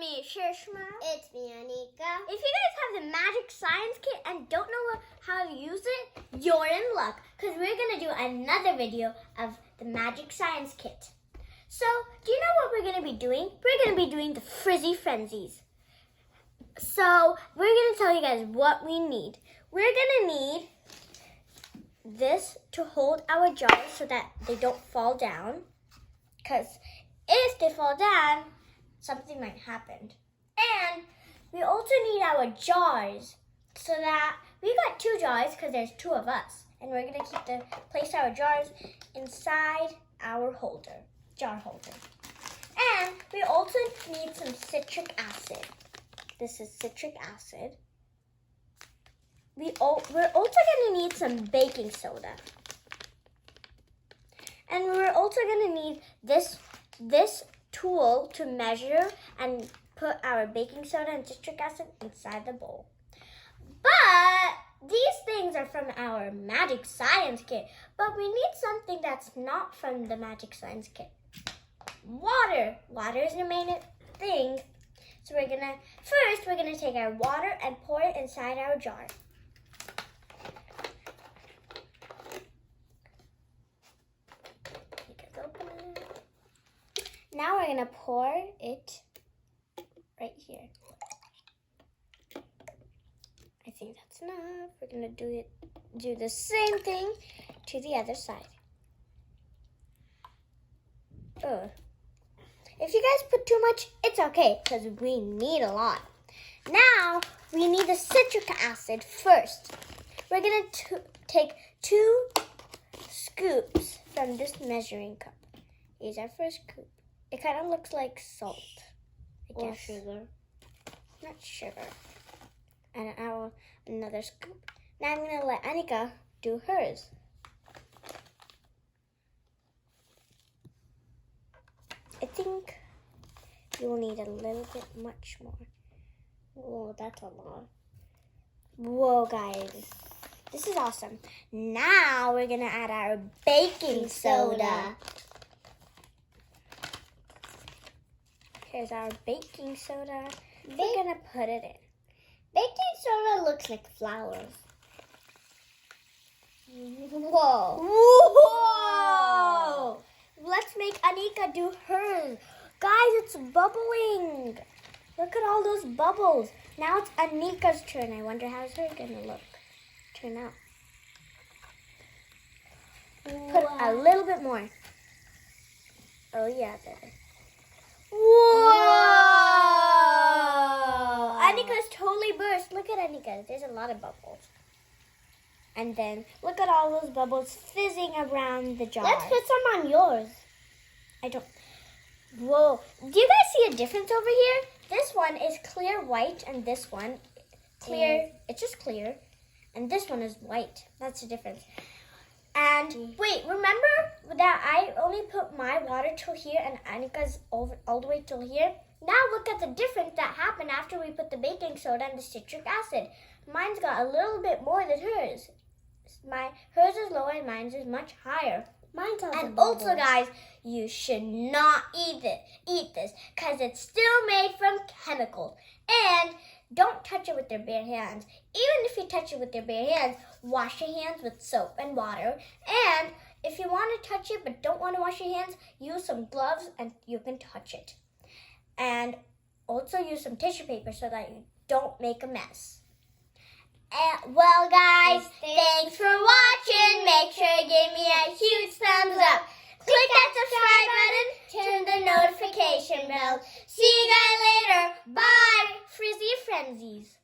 me, Sushma. It's me, Anika. If you guys have the Magic Science Kit and don't know how to use it, you're in luck because we're going to do another video of the Magic Science Kit. So, do you know what we're going to be doing? We're going to be doing the Fizzy Frenzies. So, we're going to tell you guys what we need. We're going to need this to hold our jars so that they don't fall down. Because if they fall down, something might happen. And we also need our jars so that we got 2 jars because there's 2 of us. And we're going to place our jars inside our jar holder. And we also need some citric acid. This is citric acid. We're also going to need some baking soda. And we're also going to need this tool to measure and put our baking soda and citric acid inside the bowl. But these things are from our Magic Science Kit. But we need something that's not from the Magic Science Kit. Water. Water is the main thing. So we're going to take our water and pour it inside our jar. Now we're going to pour it right here. I think that's enough. We're going to do the same thing to the other side. If you guys put too much, it's okay because we need a lot. Now we need the citric acid first. We're going to take 2 scoops from this measuring cup. Here's our first scoop. It kind of looks like salt, I guess. Or sugar. Not sugar. And another scoop. Now I'm going to let Anika do hers. I think you will need a little bit much more. Whoa, that's a lot. Whoa, guys. This is awesome. Now we're going to add our baking soda. Here's our baking soda. We're going to put it in. Baking soda looks like flowers. Whoa. Whoa! Let's make Anika do hers. Guys, it's bubbling. Look at all those bubbles. Now it's Anika's turn. I wonder how's her going to turn out. Put a little bit more. Oh, yeah, there. Whoa! Anika's totally burst. Look at Anika. There's a lot of bubbles. And then look at all those bubbles fizzing around the jar. Let's put some on yours. Whoa. Do you guys see a difference over here? This one is clear white and this one clear. It's just clear. And this one is white. That's the difference. And wait, remember that I only put my water till here and Anika's all the way till here? Now look at the difference that happened after we put the baking soda and the citric acid. Mine's got a little bit more than hers. Hers is lower and mine's is much higher. Mine's and also, guys, you should not eat this because it's still made from chemicals. And don't touch it with your bare hands. Even if you touch it with your bare hands, wash your hands with soap and water. And if you want to touch it but don't want to wash your hands, use some gloves and you can touch it. And also use some tissue paper so that you don't make a mess. Well, guys, thanks for watching. Make sure you give me a huge thumbs up. Click that subscribe button, turn the notification bell. See you guys later. Bye, Fizzy Frenzies.